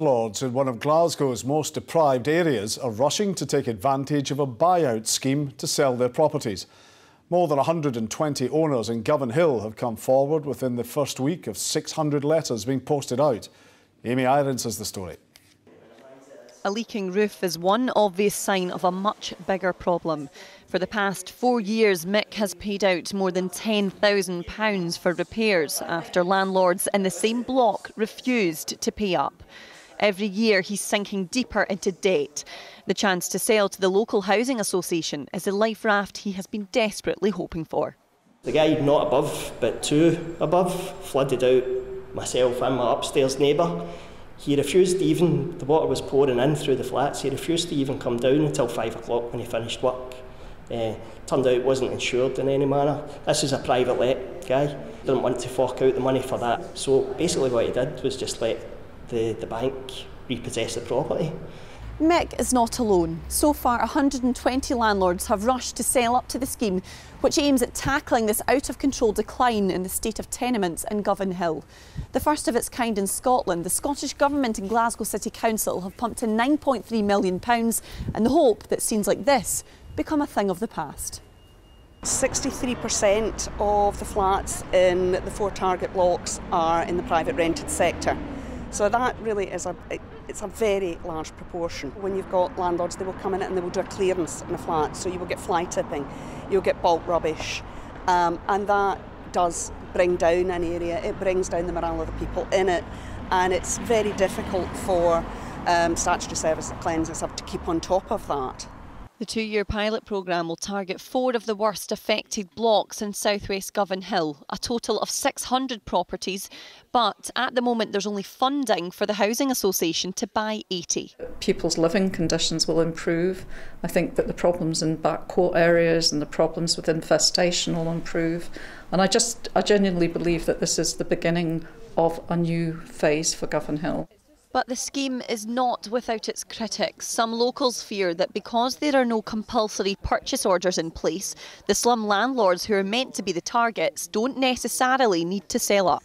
Landlords in one of Glasgow's most deprived areas are rushing to take advantage of a buyout scheme to sell their properties. More than 120 owners in Govan Hill have come forward within the first week of 600 letters being posted out. Amy Irons has the story. A leaking roof is one obvious sign of a much bigger problem. For the past 4 years, Mick has paid out more than £10,000 for repairs after landlords in the same block refused to pay up. Every year he's sinking deeper into debt. The chance to sell to the local housing association is a life raft he has been desperately hoping for. The guy not above, but 2 above, flooded out myself and my upstairs neighbour. He refused to even, the water was pouring in through the flats, he refused to even come down until 5 o'clock when he finished work. Turned out it wasn't insured in any manner. This is a private let guy, didn't want to fork out the money for that. So basically what he did was just let the bank repossess the property. Mick is not alone. So far, 120 landlords have rushed to sell up to the scheme, which aims at tackling this out-of-control decline in the state of tenements in Govan Hill. The first of its kind in Scotland, the Scottish Government and Glasgow City Council have pumped in £9.3 million in the hope that scenes like this become a thing of the past. 63% of the flats in the 4 target blocks are in the private rented sector. So that really is it's a very large proportion. When you've got landlords, they will come in and they will do a clearance in a flat, so you will get fly tipping, you'll get bulk rubbish, and that does bring down an area, it brings down the morale of the people in it, and it's very difficult for statutory service cleansers to keep on top of that. The 2-year pilot programme will target 4 of the worst affected blocks in southwest Govan Hill, a total of 600 properties, but at the moment there's only funding for the Housing Association to buy 80. People's living conditions will improve. I think that the problems in backcourt areas and the problems with infestation will improve. And I genuinely believe that this is the beginning of a new phase for Govan Hill. But the scheme is not without its critics. Some locals fear that because there are no compulsory purchase orders in place, the slum landlords who are meant to be the targets don't necessarily need to sell up.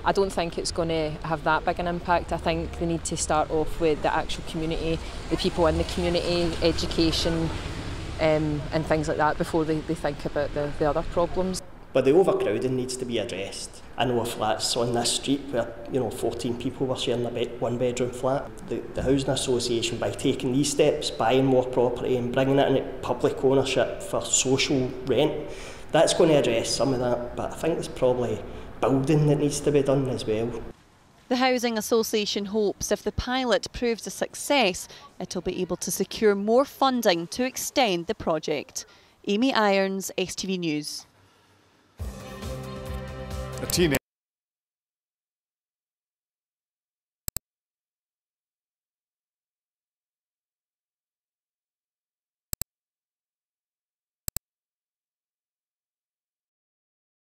I don't think it's going to have that big an impact. I think they need to start off with the actual community, the people in the community, education and things like that before they think about the other problems. But the overcrowding needs to be addressed. I know of flats on this street where 14 people were sharing a 1-bedroom flat. The Housing Association, by taking these steps, buying more property and bringing it into public ownership for social rent, that's going to address some of that. But I think there's probably building that needs to be done as well. The Housing Association hopes if the pilot proves a success, it'll be able to secure more funding to extend the project. Amy Irons, STV News. A teenager